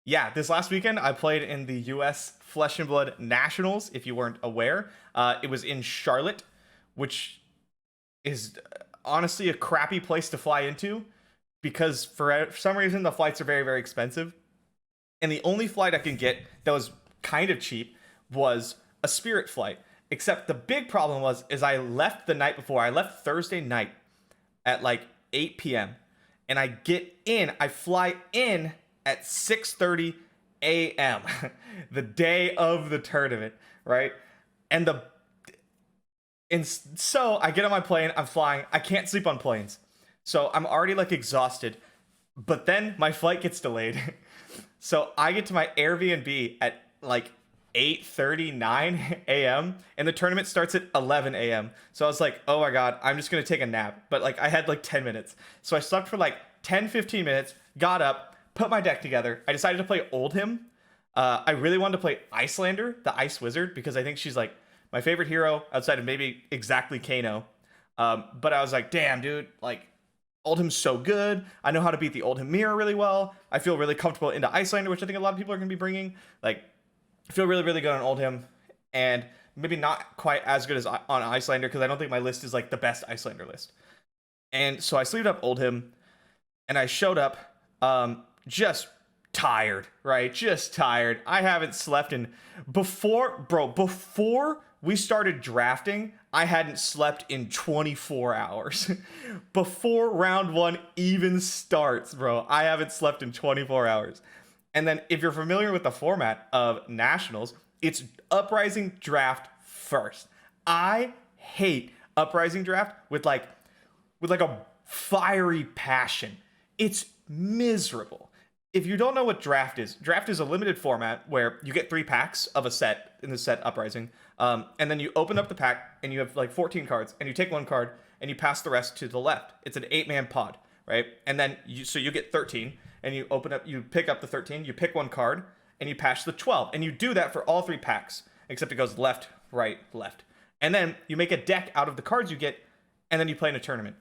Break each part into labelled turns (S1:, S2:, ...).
S1: Yeah, this last weekend I played in the US Flesh and Blood Nationals, if you weren't aware. It was in Charlotte, which is honestly a crappy place to fly into because for some reason the flights are very, very expensive. And the only flight I can get that was kind of cheap was a Spirit flight. Except the big problem is I left the night before. I left Thursday night at like 8 p.m. and I fly in at 6:30 a.m. the day of the tournament, right? And the and so I get on my plane, I'm flying. I can't sleep on planes. So I'm already like exhausted. But then my flight gets delayed. So I get to my Airbnb at like 8:39 a.m. and the tournament starts at 11 a.m. So I was like, "Oh my god, I'm just going to take a nap." But like I had like 10 minutes. So I slept for like 10-15 minutes, got up, put my deck together. I decided to play Oldhim. I really wanted to play Icelander, the Ice Wizard, because I think she's like my favorite hero outside of maybe exactly Kano. But I was like, "Damn, dude, like Oldhim's so good. I know how to beat the Oldhim mirror really well. I feel really comfortable into Icelander, which I think a lot of people are going to be bringing. Like, I feel really, really good on Oldhim, and maybe not quite as good as on Icelander because I don't think my list is like the best Icelander list. And so I sleeved up Oldhim, and I showed up just tired, right? Just tired. I haven't slept in before we started drafting, I hadn't slept in 24 hours. Before round one even starts, bro, I haven't slept in 24 hours. And then if you're familiar with the format of Nationals, it's uprising draft first. I hate uprising draft with like a fiery passion. It's miserable. If you don't know what draft is a limited format where you get 3 packs of a set in the set Uprising, and then you open up the pack and you have like 14 cards, and you take 1 card and you pass the rest to the left. It's an 8-man pod, right? And then you get 13, and you pick up the 13, you pick 1 card, and you pass the 12, and you do that for all 3 packs, except it goes left, right, left, and then you make a deck out of the cards you get, and then you play in a tournament.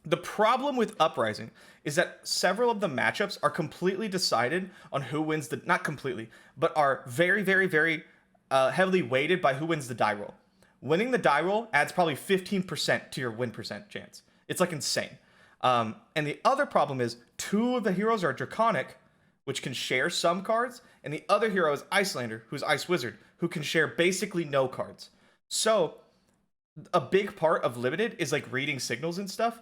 S1: The problem with Uprising is that several of the matchups are completely decided on who wins the, not completely, but are very, very, very heavily weighted by who wins the die roll. Winning the die roll adds probably 15% to your win percent chance. It's like insane. And the other problem is 2 of the heroes are Draconic, which can share some cards, and the other hero is Icelander, who's Ice Wizard, who can share basically no cards. So a big part of Limited is like reading signals and stuff.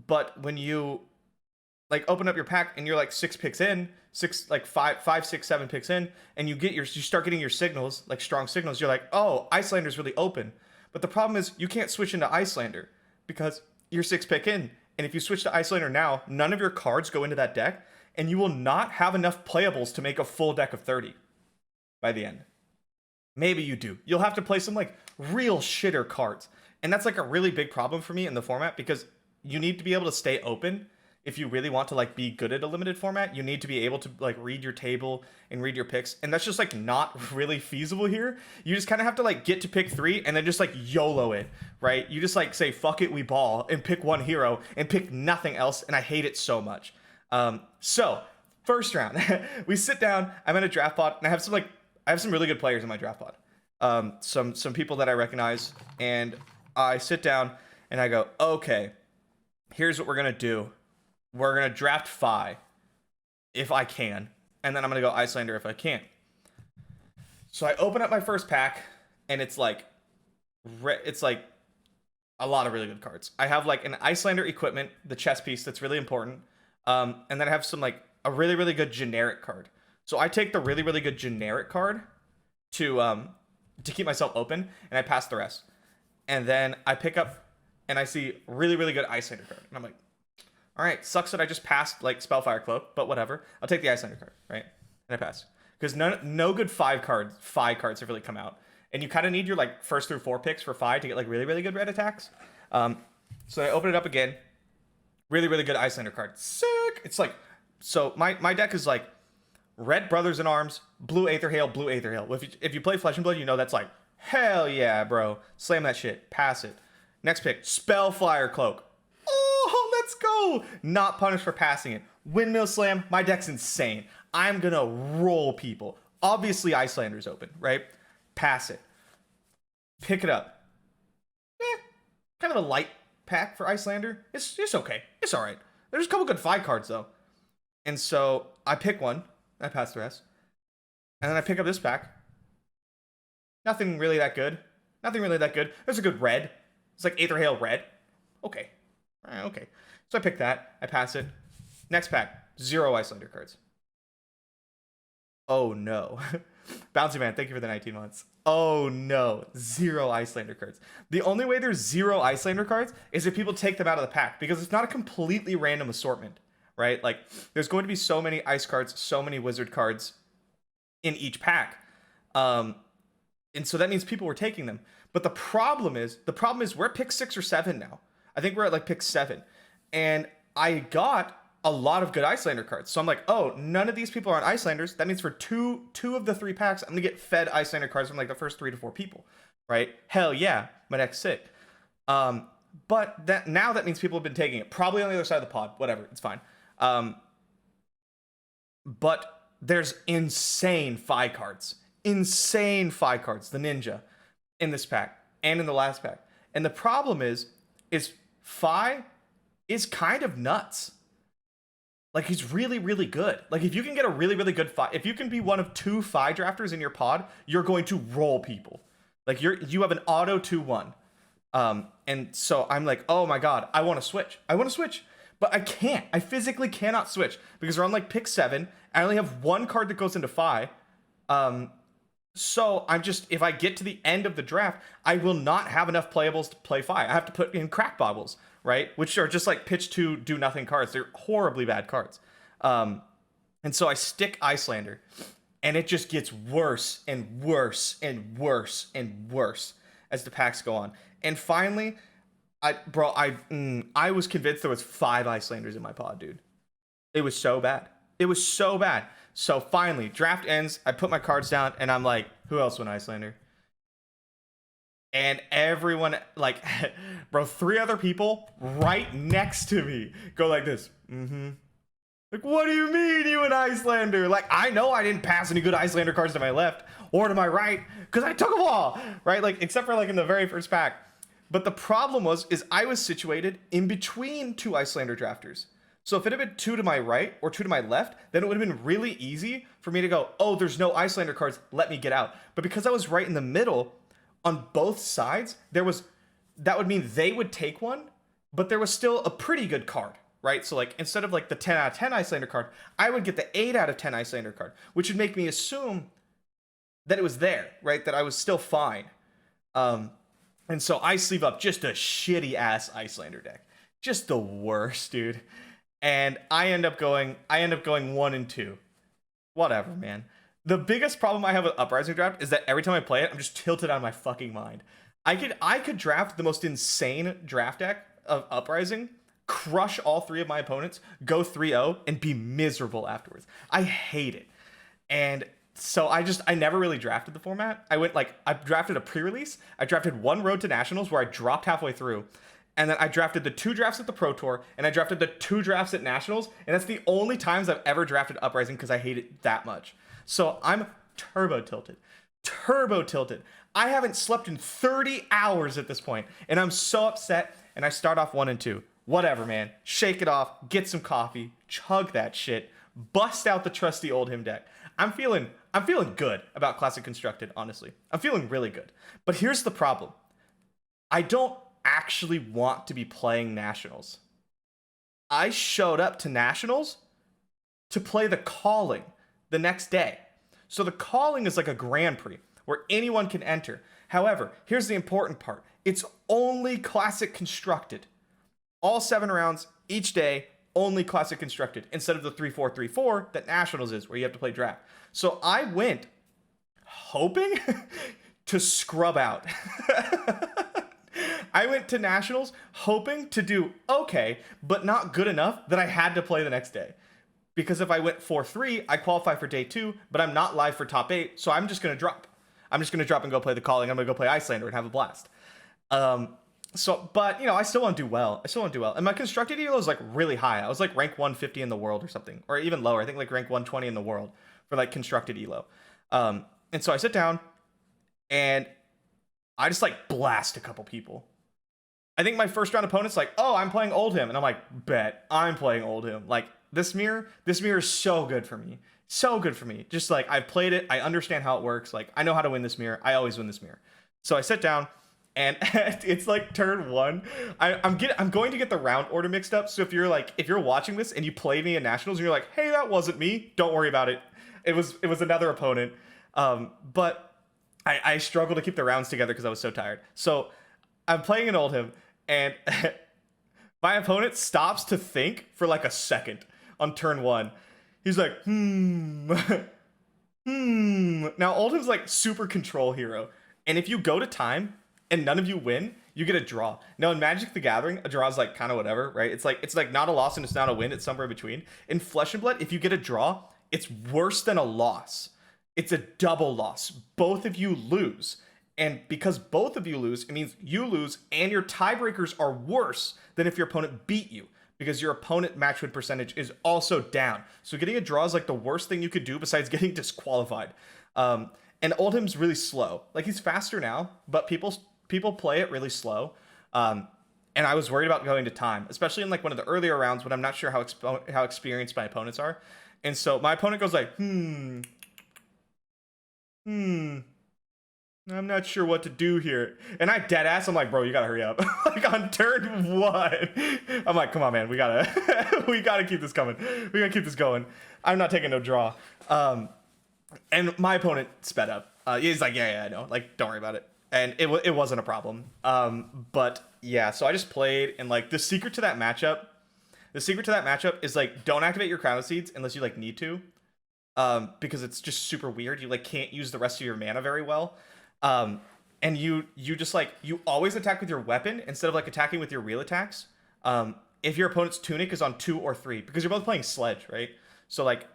S1: But when you like open up your pack and you're like 6 picks in, 5, 6, 7 picks in, and you start getting your signals, like strong signals, you're like, oh, Icelander's really open. But the problem is you can't switch into Icelander because you're 6 pick in. And if you switch to Icelander now, none of your cards go into that deck, and you will not have enough playables to make a full deck of 30 by the end. Maybe you do. You'll have to play some like real shitter cards. And that's like a really big problem for me in the format because you need to be able to stay open if you really want to like be good at a limited format. You need to be able to like read your table and read your picks, and that's just like not really feasible here. You just kind of have to like get to pick 3 and then just like YOLO it, right? You just like say fuck it, we ball, and pick 1 hero and pick nothing else, and I hate it so much. So first round, we sit down. I'm in a draft pod, and I have some really good players in my draft pod. Some people that I recognize, and I sit down and I go, okay, here's what we're going to do. We're going to draft FaB if I can, and then I'm going to go Icelander if I can. So I open up my first pack, and it's like a lot of really good cards. I have like an Icelander equipment, the chess piece that's really important, and then I have some like a really, really good generic card. So I take the really, really good generic card to keep myself open, and I pass the rest. And then I pick up and I see really, really good Icelander card. And I'm like, all right, sucks that I just passed like Spellfire Cloak, but whatever. I'll take the Icelander card, right? And I pass. Because no good 5 cards have really come out. And you kind of need your like first through 4 picks for 5 to get like really, really good red attacks. So I open it up again. Really, really good Icelander card. Sick! It's like, so my deck is like red Brothers in Arms, blue Aether Hail, blue Aether Hail. If you play Flesh and Blood, you know that's like, hell yeah, bro. Slam that shit. Pass it. Next pick, Spellfire Cloak. Oh, let's go. Not punished for passing it. Windmill Slam. My deck's insane. I'm gonna roll people. Obviously, Icelander's open, right? Pass it. Pick it up. Kind of a light pack for Icelander. It's okay. It's all right. There's a couple good 5 cards, though. And so I pick one. I pass the rest. And then I pick up this pack. Nothing really that good. Nothing really that good. There's a good red. It's like Aether Hail red. Okay. Okay. So I pick that. I pass it. Next pack. 0 Icelander cards. Oh, no. Bouncy Man, thank you for the 19 months. Oh, no. 0 Icelander cards. The only way there's 0 Icelander cards is if people take them out of the pack, because it's not a completely random assortment, right? Like, there's going to be so many ice cards, so many wizard cards in each pack. And so that means people were taking them. But the problem is we're at pick 6 or 7 now. I think we're at like pick 7. And I got a lot of good Icelander cards. So I'm like, oh, none of these people are on Icelanders. That means for two of the 3 packs, I'm going to get fed Icelander cards from like the first 3 to 4 people, right? Hell yeah, my deck's sick. But that means people have been taking it. Probably on the other side of the pod. Whatever, it's fine. But there's insane FI cards. Insane FI cards, the Ninja, in this pack and in the last pack. And the problem is FI is kind of nuts. Like, he's really, really good. Like, if you can get a really, really good FI, if you can be one of 2 FI drafters in your pod, you're going to roll people. Like, you have an auto 2-1. And so I'm like, oh my god, I want to switch. But I can't. I physically cannot switch because we're on like pick 7. I only have 1 card that goes into FI. So I'm just, if I get to the end of the draft, I will not have enough playables to play FI. I have to put in crack bobbles, right? Which are just like pitch 2, do nothing cards. They're horribly bad cards. And so I stick Icelander, and it just gets worse and worse and worse and worse as the packs go on. And finally, I was convinced there was 5 Icelanders in my pod, dude. It was so bad. So finally, draft ends, I put my cards down, and I'm like, who else went Icelander? And everyone, like, bro, 3 other people right next to me go like this. Like, what do you mean you an Icelander? Like, I know I didn't pass any good Icelander cards to my left or to my right because I took them all, right? Like, except for like in the very first pack. But the problem is I was situated in between 2 Icelander drafters. So if it had been 2 to my right or 2 to my left, then it would have been really easy for me to go, oh, there's no Icelander cards, let me get out. But because I was right in the middle, on both sides, that would mean they would take one, but there was still a pretty good card, right? So like, instead of like the 10 out of 10 Icelander card, I would get the 8 out of 10 Icelander card, which would make me assume that it was there, right? That I was still fine. And so I sleeve up just a shitty ass Icelander deck. Just the worst, dude. And I end up going 1 and 2. Whatever, man. The biggest problem I have with Uprising draft is that every time I play it, I'm just tilted out of my fucking mind. I could draft the most insane draft deck of Uprising, crush all 3 of my opponents, go 3-0, and be miserable afterwards. I hate it. And so I never really drafted the format. I drafted a pre-release. I drafted 1 Road to Nationals where I dropped halfway through. And then I drafted the 2 drafts at the Pro Tour, and I drafted the 2 drafts at Nationals, and that's the only times I've ever drafted Uprising because I hate it that much. So I'm turbo tilted. I haven't slept in 30 hours at this point, and I'm so upset, and I start off 1 and 2. Whatever, man. Shake it off, get some coffee, chug that shit, bust out the trusty old him deck. I'm feeling good about Classic Constructed, honestly. I'm feeling really good. But here's the problem. I don't actually want to be playing Nationals. I showed up to Nationals to play the Calling the next day. So the Calling is like a Grand Prix where anyone can enter. However, here's the important part. It's only Classic Constructed. All 7 rounds, each day, only Classic Constructed, instead of the 3-4-3-4 that Nationals is, where you have to play draft. So I went hoping to scrub out. I went to Nationals hoping to do okay, but not good enough that I had to play the next day. Because if I went 4-3, I qualify for day 2, but I'm not live for top 8, so I'm just going to drop. I'm just going to drop and go play the Calling. I'm going to go play Icelander and have a blast. So, but you know, I still want to do well. I still want to do well. And my constructed elo is like really high. I was like rank 150 in the world or something, or even lower. I think like rank 120 in the world for like constructed elo. And so I sit down and I just like blast a couple people. I think my first round opponent's like, oh, I'm playing Oldhim, and I'm like, bet I'm playing Oldhim. Like this mirror is so good for me, so good for me. Just like I've played it, I understand how it works. Like I know how to win this mirror. I always win this mirror. So I sit down, and it's like turn one. I'm going to get the round order mixed up. So if you're watching this and you play me in nationals, and you're like, hey, that wasn't me. Don't worry about it. It was another opponent. But I struggle to keep the rounds together because I was so tired. So I'm playing an Oldhim, and my opponent stops to think for like a second on turn one. He's like, Now Oldhim's like super control hero, and if you go to time and none of you win, you get a draw. Now in Magic the Gathering, a draw is like kind of whatever, right? It's like not a loss and it's not a win. It's somewhere in between. In Flesh and Blood, if you get a draw, it's worse than a loss. It's a double loss. Both of you lose. And because both of you lose, it means you lose and your tiebreakers are worse than if your opponent beat you, because your opponent match win percentage is also down. So getting a draw is like the worst thing you could do besides getting disqualified. And Oldhim's really slow. Like he's faster now, but people play it really slow. And I was worried about going to time, especially in like one of the earlier rounds when I'm not sure how experienced my opponents are. And so my opponent goes like, I'm not sure what to do here. And I dead ass, I'm like, bro, you gotta hurry up. Like on turn one. I'm like, come on, man, we gotta keep this coming. We gotta keep this going. I'm not taking no draw. And my opponent sped up. He's like, yeah, I know. Like, don't worry about it. And it wasn't a problem. But yeah, so I just played, and like the secret to that matchup is like, don't activate your Crown of Seeds unless you like need to. Because it's just super weird. You like can't use the rest of your mana very well. And you just like, you always attack with your weapon instead of like attacking with your real attacks. If your opponent's Tunic is on 2 or 3, because you're both playing Sledge, right? So like,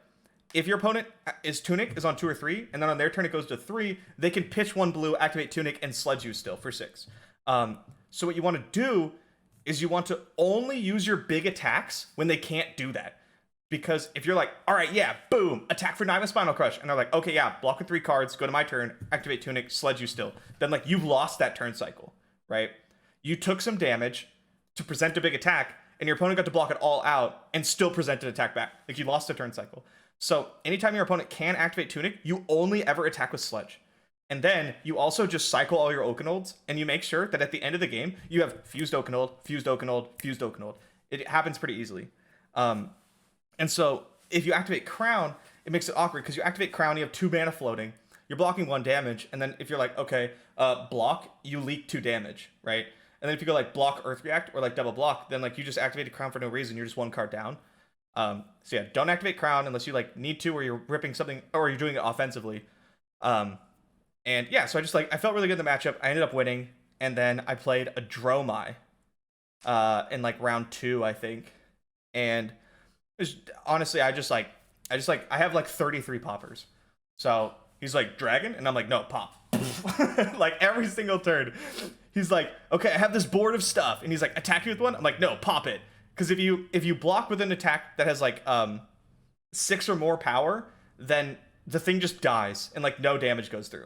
S1: if your opponent is Tunic is on 2 or 3, and then on their turn it goes to 3, they can pitch 1 blue, activate Tunic, and Sledge you still for 6. So what you want to do is you want to only use your big attacks when they can't do that. Because if you're like, all right, yeah, boom, attack for 9 with Spinal Crush, and they're like, okay, yeah, block with 3 cards, go to my turn, activate Tunic, Sledge you still, then like you've lost that turn cycle, right? You took some damage to present a big attack, and your opponent got to block it all out and still present an attack back. Like you lost a turn cycle. So anytime your opponent can activate Tunic, you only ever attack with Sledge. And then you also just cycle all your Oakenolds, and you make sure that at the end of the game, you have Fused Oakenold, Fused Oakenold, Fused Oakenold. It happens pretty easily. And so if you activate Crown, it makes it awkward because you activate Crown, you have 2 mana floating, you're blocking 1 damage, and then if you're like, okay, block, you leak 2 damage, right? And then if you go like block Earth React or like double block, then like you just activated Crown for no reason, you're just 1 card down. So yeah, don't activate Crown unless you like need to, or you're ripping something, or you're doing it offensively. And yeah, so I felt really good in the matchup. I ended up winning, and then I played a Dromai in like round 2, I think. And honestly, I have like 33 poppers. So he's like, dragon? And I'm like, no, pop. Like every single turn. He's like, okay, I have this board of stuff. And he's like, attack you with 1? I'm like, no, pop it. Because if you block with an attack that has like 6 or more power, then the thing just dies and like no damage goes through.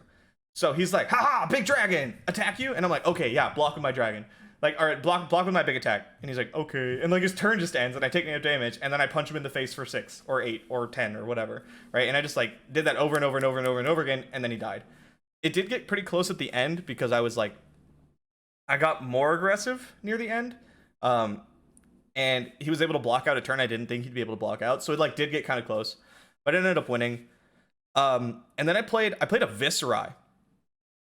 S1: So he's like, haha, big dragon, attack you? And I'm like, okay, yeah, block with my dragon. Like, all right, block with my big attack. And he's like, okay. And like his turn just ends and I take no damage, and then I punch him in the face for 6 or 8 or 10 or whatever, right? And I just like did that over and over and over and over and over again, and then he died. It did get pretty close at the end because I was like, I got more aggressive near the end. And he was able to block out a turn I didn't think he'd be able to block out. So it like did get kind of close, but I ended up winning. And then I played a Viserai.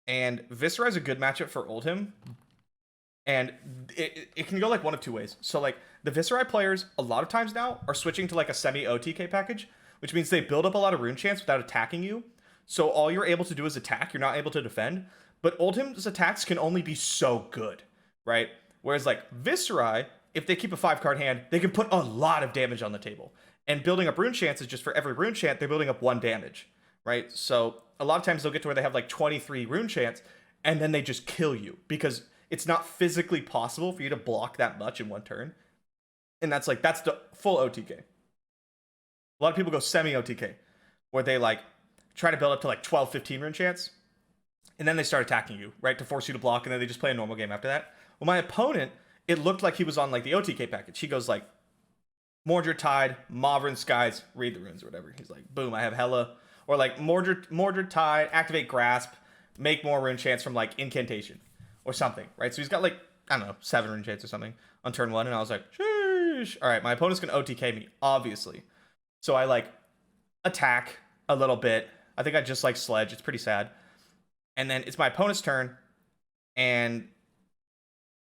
S1: And Viserai is a good matchup for Oldhim. And it can go like one of 2 ways. So like the Viserai players a lot of times now are switching to like a semi-OTK package, which means they build up a lot of rune chance without attacking you. So all you're able to do is attack. You're not able to defend. But Oldhim's attacks can only be so good, right? Whereas like Viserai, if they keep a 5-card hand, they can put a lot of damage on the table. And building up rune chance is just for every rune chant, they're building up 1 damage, right? So a lot of times they'll get to where they have like 23 rune chants, and then they just kill you. Because It's not physically possible for you to block that much in one turn. And that's the full OTK. A lot of people go semi OTK, where they like try to build up to like 12, 15 rune chance, and then they start attacking you, right, to force you to block, and then they just play a normal game after that. Well, my opponent, it looked like he was on like the OTK package. He goes like Mordred Tide, Mauvern Skies, read the runes or whatever. He's like, boom, I have hella. Or like Mordred Tide, activate Grasp, make more rune chance from like incantation or something, right? So he's got like, I don't know, 7 rune chance or something on turn 1, and I was like, sheesh. All right, my opponent's gonna OTK me, obviously. So I like attack a little bit. I think I just like Sledge. It's pretty sad. And then it's my opponent's turn, and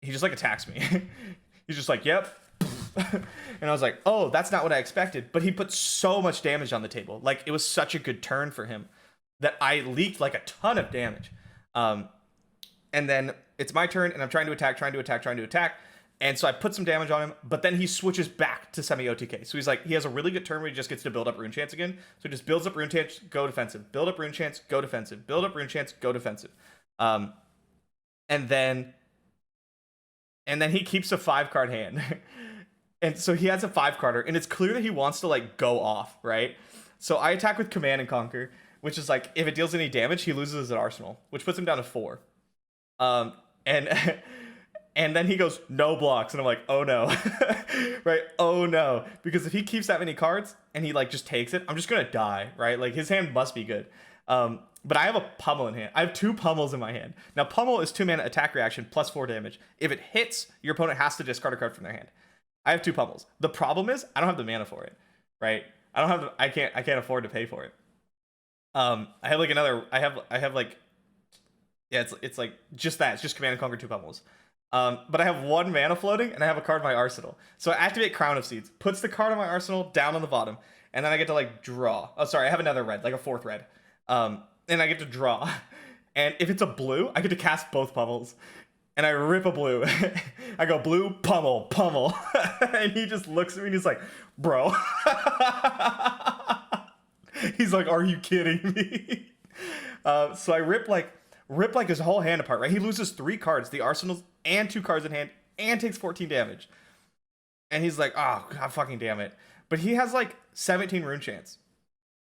S1: he just like attacks me. He's just like, yep. And I was like, oh, that's not what I expected. But he put so much damage on the table. Like, it was such a good turn for him that I leaked like a ton of damage. And then it's my turn, and I'm trying to attack. And so I put some damage on him, but then he switches back to semi-OTK. So he's like, he has a really good turn where he just gets to build up rune chance again. So he just builds up rune chance, go defensive. Build up rune chance, go defensive. Build up rune chance, go defensive. And then he keeps a 5-card hand. And so he has a 5-carder, and it's clear that he wants to like go off, right? So I attack with Command and Conquer, which is like, if it deals any damage, he loses an arsenal, which puts him down to 4. And then he goes, no blocks. And I'm like, oh no. Right? Oh no. Because if he keeps that many cards and he like just takes it, I'm just going to die, right? Like his hand must be good. But I have a pummel in hand. I have 2 pummels in my hand. Now, pummel is 2-mana attack reaction plus 4 damage. If it hits, your opponent has to discard a card from their hand. I have 2 pummels. The problem is I don't have the mana for it, right? I can't afford to pay for it. I have like another, I have like, yeah, it's like just that. It's just Command and Conquer 2 pummels. But I have 1 mana floating, and I have a card in my arsenal. So I activate Crown of Seeds, puts the card in my arsenal down on the bottom, and then I get to like draw. Oh, sorry, I have another red, like a 4th red. And I get to draw. And if it's a blue, I get to cast both pummels. And I rip a blue. I go blue, pummel. And he just looks at me and he's like, bro. He's like, are you kidding me? So I rip like his whole hand apart, right? He loses 3 cards, the arsenals and 2 cards in hand, and takes 14 damage. And he's like, oh, god fucking damn it. But he has like 17 rune chance.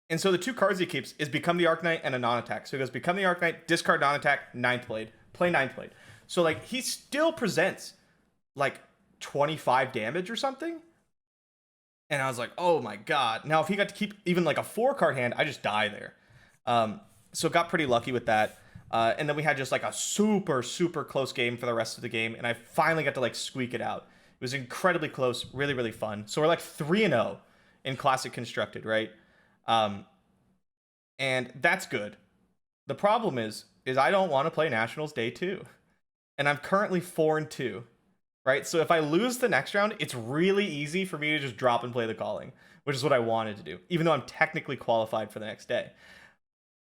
S1: And so the 2 cards he keeps is Become the Arcanite and a non-attack. So he goes Become the Arcanite, discard non-attack, 9th Blade, play 9th Blade. So like he still presents like 25 damage or something. And I was like, oh my god. Now if he got to keep even like a 4-card hand, I just die there. So got pretty lucky with that. And then we had just like a super close game for the rest of the game, and I finally got to like squeak it out. It was incredibly close, really fun. So we're like 3-0 in Classic Constructed, right? And that's good. The problem is I don't want to play Nationals day 2, and I'm currently 4-2, right? So if I lose the next round, it's really easy for me to just drop and play the Calling, which is what I wanted to do, even though I'm technically qualified for the next day.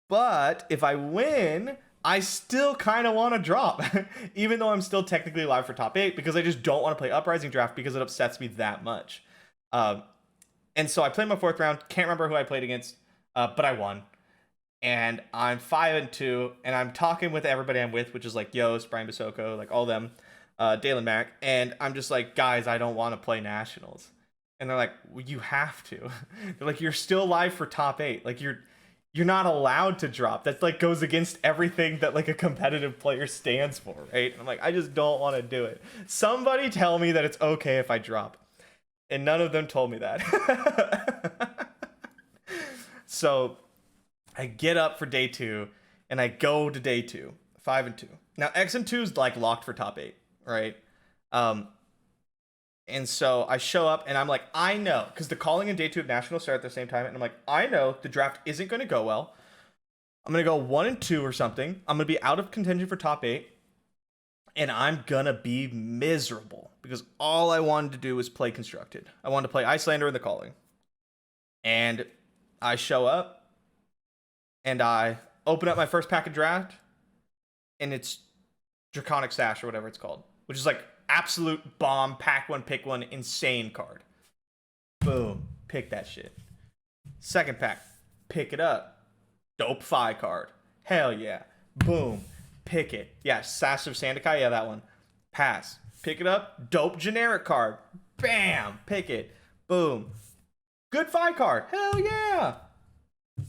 S1: But if I win, I still kind of want to drop, even though I'm still technically alive for top 8, because I just don't want to play Uprising Draft because it upsets me that much. And so I played my 4th round. Can't remember who I played against, but I won. And I'm 5-2, and I'm talking with everybody I'm with, which is like Yost, Brian Basoko, like all them, Dalen Mack. And I'm just like, guys, I don't want to play Nationals. And they're like, well, you have to. They're like, you're still alive for top 8. Like you're not allowed to drop. That like goes against everything that like a competitive player stands for, right? And I'm like, I just don't want to do it. Somebody tell me that it's okay if I drop. And none of them told me that. So I get up for day 2, and I go to day 2, 5-2. Now X and 2 is like locked for top 8, right? And so I show up, and I'm like, I know, because the Calling and day 2 of Nationals start at the same time, and I'm like, I know the draft isn't going to go well. I'm going to go 1-2 or something. I'm going to be out of contention for top 8, and I'm going to be miserable, because all I wanted to do was play Constructed. I wanted to play Icelander and the Calling. And I show up, and I open up my first pack of draft, and it's Draconic Sash or whatever it's called, which is like absolute bomb, pack 1, pick 1, insane card. Boom, pick that shit. Second pack, pick it up. Dope Fi card. Hell yeah. Boom, pick it. Yeah, Sash of Sandakai, yeah, that one. pass. Pick it up, dope generic card. Bam, pick it. Boom. Good FaB card. Hell yeah.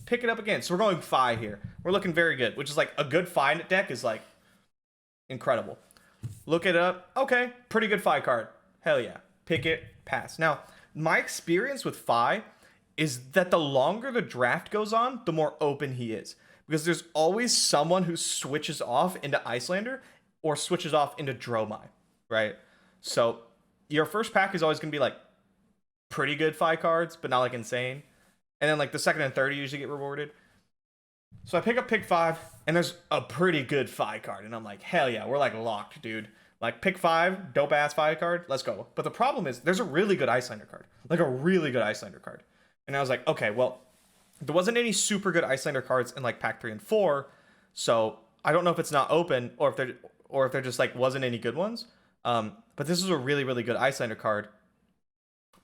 S1: Pick it up again. So we're going FaB here. We're looking very good, which is like a good FaB deck is like incredible. Look it up. Okay, pretty good FaB card. Hell yeah. Pick it, pass. Now, my experience with FaB is that the longer the draft goes on, the more open he is. Because there's always someone who switches off into Icelander or switches off into Dromai, right? So your first pack is always going to be like pretty good FaB cards, but not like insane. And then like the second and third you usually get rewarded. So I pick up pick 5, and there's a pretty good FaB card. And I'm like, hell yeah, we're like locked, dude. Like pick 5, dope ass FaB card, let's go. But the problem is there's a really good Icelander card. Like a really good Icelander card. And I was like, okay, well, there wasn't any super good Icelander cards in like pack 3 and 4. So I don't know if it's not open or if there just like wasn't any good ones. But this is a really, really good Icelander card.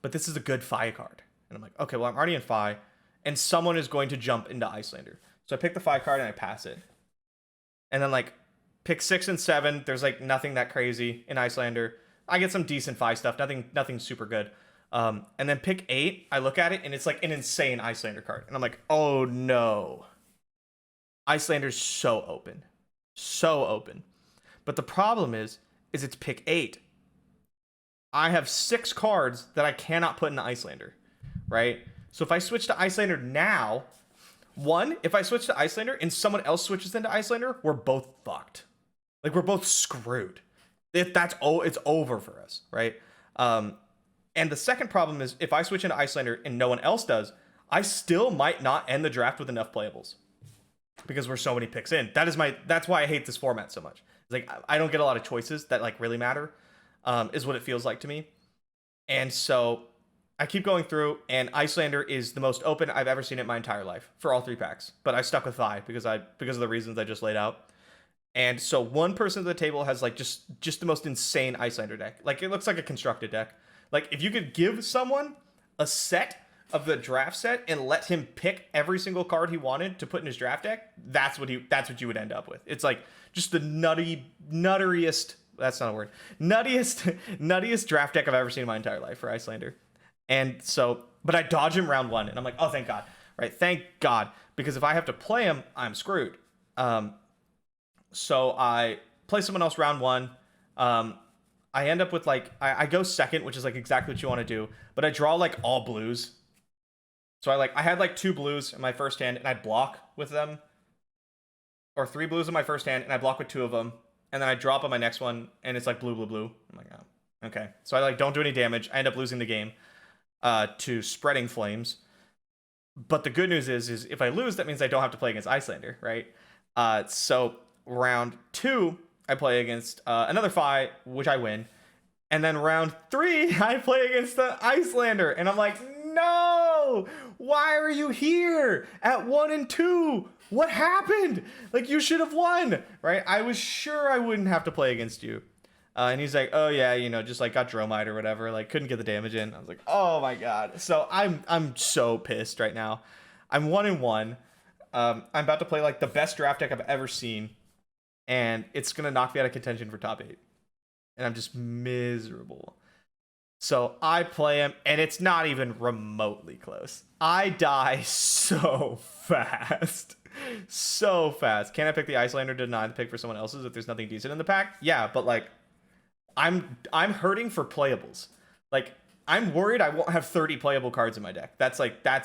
S1: But this is a good FaB card. And I'm like, okay, well, I'm already in FaB, and someone is going to jump into Icelander. So I pick the FaB card and I pass it. And then like pick 6 and 7, there's like nothing that crazy in Icelander. I get some decent FaB stuff, nothing super good. And then pick 8, I look at it and it's like an insane Icelander card. And I'm like, oh no. Icelander's so open. So open. But the problem is it's pick 8. I have 6 cards that I cannot put into Icelander, right? So if I switch to Icelander now, if I switch to Icelander and someone else switches into Icelander, we're both fucked. Like we're both screwed. It's over for us, right? And the second problem is if I switch into Icelander and no one else does, I still might not end the draft with enough playables because we're so many picks in. That's why I hate this format so much. It's like I don't get a lot of choices that like really matter, is what it feels like to me. And so I keep going through, and Icelander is the most open I've ever seen it in my entire life for all 3 packs. But I stuck with FaB because of the reasons I just laid out. And so one person at the table has like just the most insane Icelander deck. Like it looks like a constructed deck. Like if you could give someone a set of the draft set and let him pick every single card he wanted to put in his draft deck, that's what you would end up with. It's like just the nuttiest, that's not a word, nuttiest draft deck I've ever seen in my entire life for Icelander. And so, but I dodge him round 1, and I'm like, oh, thank God, right? Thank God, because if I have to play him, I'm screwed. So I play someone else round 1. I end up with like, I go second, which is like exactly what you want to do, but I draw like all blues. So I had like 2 blues in my first hand, and I block with them, or 3 blues in my first hand, and I block with 2 of them, and then I drop on my next one, and it's like blue, blue, blue. I'm like, oh, okay. So I like don't do any damage. I end up losing the game to Spreading Flames. But the good news is if I lose, that means I don't have to play against Icelander, right? So round 2, I play against another FaB, which I win. And then round 3, I play against the Icelander. And I'm like, no! Why are you here at 1 and 2? What happened? Like, you should have won, right? I was sure I wouldn't have to play against you. And he's like, oh yeah, just like got Dromite or whatever, like couldn't get the damage in. I was like, oh my God. So I'm so pissed right now. I'm 1 and 1. I'm about to play like the best draft deck I've ever seen, and it's gonna knock me out of contention for top 8. And I'm just miserable. So I play him, and it's not even remotely close. I die so fast. So fast. Can I pick the Icelander to deny the pick for someone else's if there's nothing decent in the pack? Yeah, but like I'm hurting for playables. Like I'm worried I won't have 30 playable cards in my deck. That's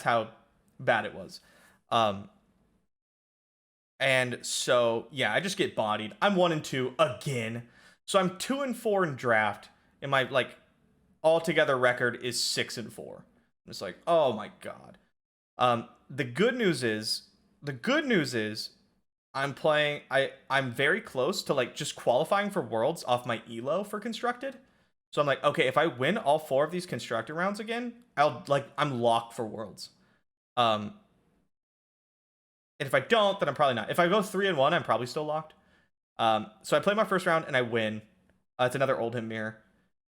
S1: how bad it was. And so yeah, I just get bodied. I'm 1 and 2 again. So I'm 2 and 4 in draft, and my like altogether record is 6 and 4. It's like, oh my God. The good news is I'm very close to like just qualifying for Worlds off my elo for constructed. So I'm like, okay, if I win all 4 of these constructed rounds again, I'm locked for Worlds. And if I don't, then I'm probably not. If I go 3 and 1, I'm probably still locked. So I play my first round and I win. It's another Oldhim mirror.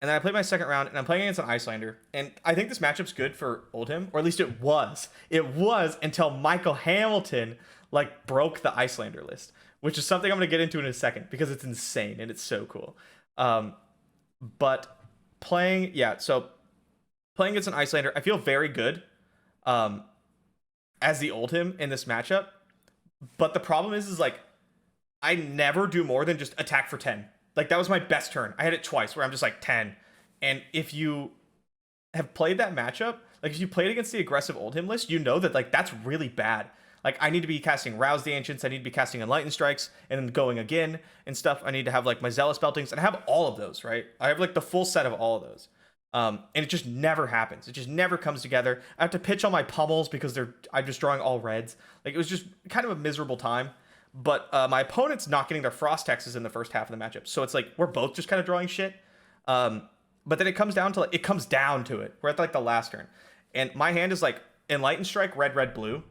S1: And then I play my second round, and I'm playing against an Icelander. And I think this matchup's good for Oldhim, or at least it was. It was until Michael Hamilton like broke the Icelander list, which is something I'm going to get into in a second because it's insane and it's so cool. Um, but playing, yeah, so playing against an Icelander, I feel very good um, as the old him in this matchup. But the problem is like I never do more than just attack for 10. Like that was my best turn. I had it twice where I'm just like 10. And if you have played that matchup, like if you played against the aggressive old him list, you know that like that's really bad. Like I need to be casting Rouse the Ancients, I need to be casting Enlightened Strikes, and then going again and stuff. I need to have like my Zealous Beltings, and I have all of those, right? I have like the full set of all of those. And it just never happens. It just never comes together. I have to pitch all my pummels because I'm just drawing all reds. Like it was just kind of a miserable time. But my opponent's not getting their Frost Hexes in the first half of the matchup, so it's like we're both just kind of drawing shit. But then it comes down to it. We're at like the last turn, and my hand is like Enlightened Strike, red, red, blue,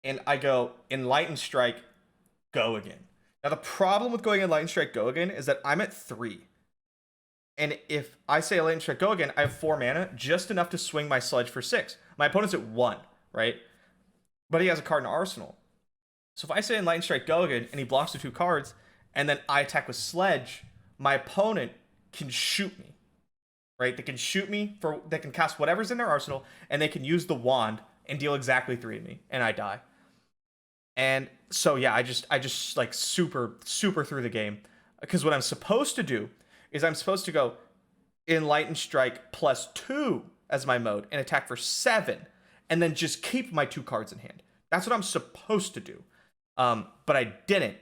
S1: and I go Enlightened Strike, go again. Now the problem with going Enlightened Strike, go again is that I'm at 3. And if I say Enlightened Strike, go again, I have 4 mana, just enough to swing my Sledge for 6. My opponent's at 1, right? But he has a card in Arsenal. So if I say Enlightened Strike, go again, and he blocks the 2 cards, and then I attack with Sledge, my opponent can shoot me, right? They can shoot me they can cast whatever's in their arsenal, and they can use the wand and deal exactly 3 to me, and I die. And so yeah, I just like super through the game, because what I'm supposed to do is I'm supposed to go Enlightened Strike +2 as my mode and attack for 7, and then just keep my 2 cards in hand. That's what I'm supposed to do. But I didn't.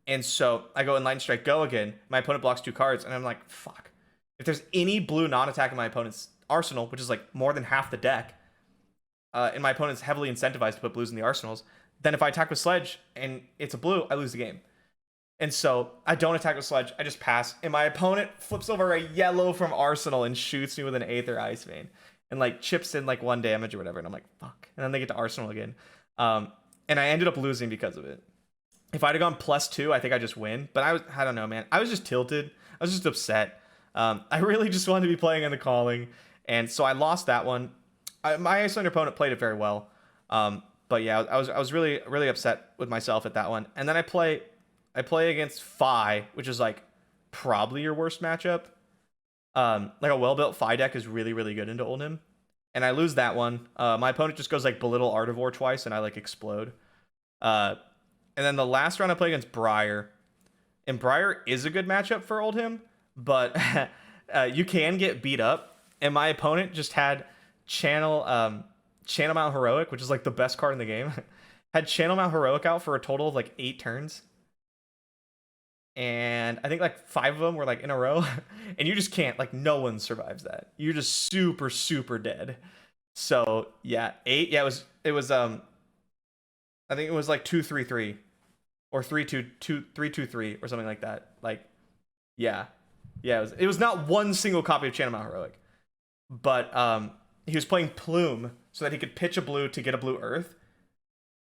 S1: And so I go Enlightened Strike, go again. My opponent blocks 2 cards, and I'm like, fuck. If there's any blue non-attack in my opponent's arsenal, which is like more than half the deck, and my opponent's heavily incentivized to put blues in the arsenals, then if I attack with Sledge and it's a blue, I lose the game. And so I don't attack with Sledge, I just pass, and my opponent flips over a yellow from Arsenal and shoots me with an Aether Ice Vein, and like chips in like 1 damage or whatever, and I'm like, fuck. And then they get to Arsenal again. And I ended up losing because of it. If I'd have gone +2, I think I just win. But I don't know, man. I was just tilted. I was just upset. I really just wanted to be playing in the Calling, and so I lost that one. My Icelander opponent played it very well. But yeah, I was really upset with myself at that one. And then I play against FaB, which is like probably your worst matchup. Like a well-built FaB deck is really good into Oldhim. And I lose that one. My opponent just goes like Belittle Artivore twice, and I like explode. And then the last round I play against Briar. And Briar is a good matchup for Oldhim, but you can get beat up. And my opponent just had Channel Mount Heroic, which is like the best card in the game. Had Channel Mount Heroic out for a total of like 8 turns. And I think like 5 of them were like in a row. And you just can't, like no one survives that. You're just super dead. So yeah, 8. Yeah, it was I think it was like 2-3-3 or 3-2-3 or something like that. Like yeah, it was not one single copy of Channel Mount Heroic. But he was playing Plume so that he could pitch a blue to get a blue earth.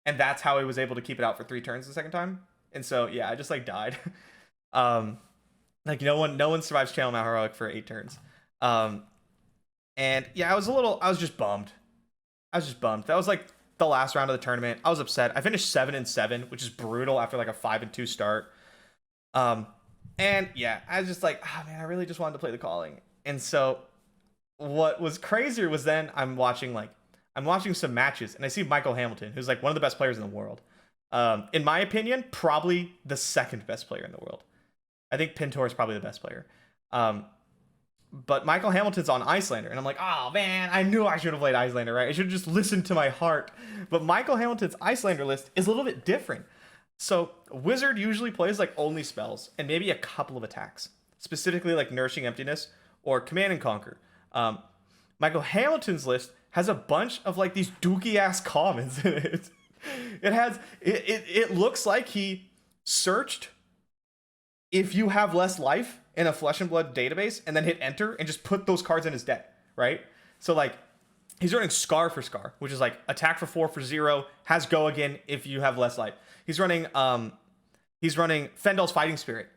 S1: And that's how he was able to keep it out for 3 turns the second time. And so yeah, I just like died. Like no one survives Channel Mount Heroic for 8 turns. And yeah, I was just bummed. That was like the last round of the tournament. I was upset. I finished 7-7, which is brutal after like a 5-2 start. And yeah, I was just like, oh man, I really just wanted to play the Calling. And so what was crazier was then I'm watching some matches, and I see Michael Hamilton, who's like one of the best players in the world. In my opinion, probably the 2nd best player in the world. I think Pintor is probably the best player. But Michael Hamilton's on Icelander, and I'm like, oh man, I knew I should have played Icelander, right? I should have just listened to my heart. But Michael Hamilton's Icelander list is a little bit different. So Wizard usually plays like only spells and maybe a couple of attacks, specifically like Nourishing Emptiness or Command and Conquer. Michael Hamilton's list has a bunch of like these dookie ass commons in it. It looks like he searched if you have less life in a Flesh and Blood database and then hit enter and just put those cards in his deck, right? So like he's running Scar for Scar, which is like attack for 4 for 0, has go again if you have less life. He's running Fendal's Fighting Spirit.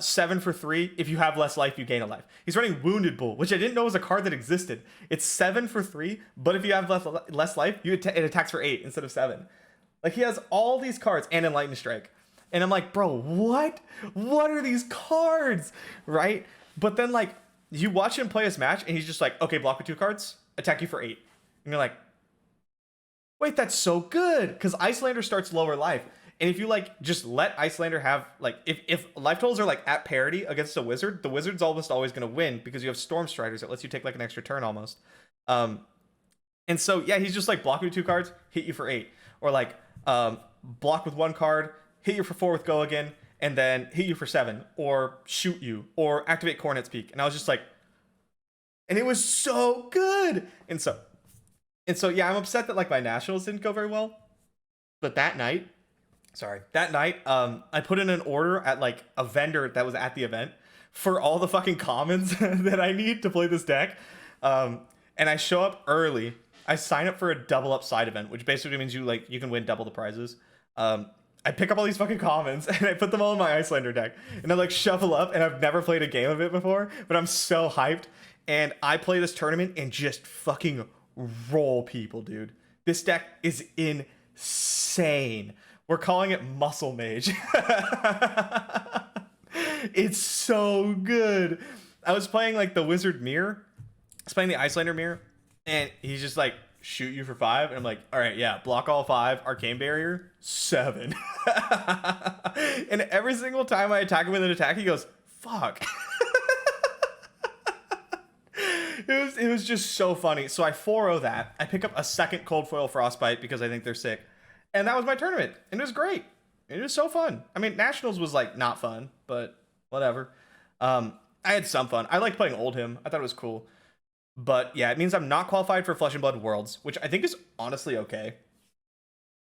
S1: 7 for 3. If you have less life, you gain a life. He's running Wounded Bull, which I didn't know was a card that existed. It's 7 for 3, but if you have less life, it attacks for 8 instead of 7. Like he has all these cards and Enlightened Strike. And I'm like, bro, what are these cards, right? But then like you watch him play his match and he's just like, okay, block with 2 cards, attack you for 8. And you're like, wait, that's so good, because Icelander starts lower life. And if you like just let Icelander have like, if life totals are like at parity against a wizard, the wizard's almost always going to win because you have Storm Striders that lets you take like an extra turn almost. And so yeah, he's just like block with 2 cards, hit you for 8, or like block with 1 card, hit you for 4 with Go again, and then hit you for 7, or shoot you, or activate Cornet's Peak. And I was just like, and it was so good. And so yeah, I'm upset that like my nationals didn't go very well. But that night, I put in an order at like a vendor that was at the event for all the fucking commons that I need to play this deck. And I show up early. I sign up for a double up side event, which basically means you can win double the prizes. I pick up all these fucking commons and I put them all in my Icelander deck. And I like shuffle up, and I've never played a game of it before, but I'm so hyped. And I play this tournament and just fucking roll people, dude. This deck is insane. We're calling it Muscle Mage. It's so good. I was playing like the Wizard Mirror. I was playing the Icelander Mirror, and he's just like, shoot you for 5. And I'm like, all right, yeah, block all 5, Arcane Barrier, 7. And every single time I attack him with an attack, he goes, fuck. It was just so funny. So I 4-0 that. I pick up a second Cold Foil Frostbite because I think they're sick. And that was my tournament. And it was great. It was so fun. I mean, Nationals was like not fun, but whatever. I had some fun. I liked playing Oldhim. I thought it was cool. But yeah, it means I'm not qualified for Flesh and Blood Worlds, which I think is honestly okay.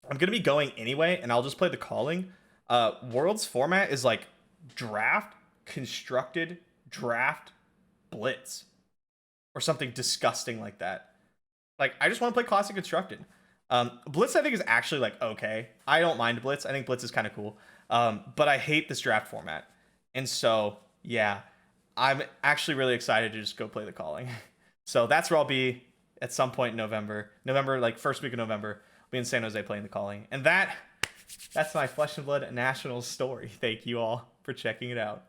S1: I'm going to be going anyway, and I'll just play the calling. Worlds format is like draft, constructed, draft, blitz. Or something disgusting like that. Like, I just want to play Classic Constructed. Blitz, I think, is actually, like, okay. I don't mind Blitz. I think Blitz is kind of cool. But I hate this draft format. And so, yeah. I'm actually really excited to just go play the calling. So that's where I'll be at some point in November. Like, first week of November. I'll be in San Jose playing the calling. And that's my Flesh and Blood Nationals story. Thank you all for checking it out.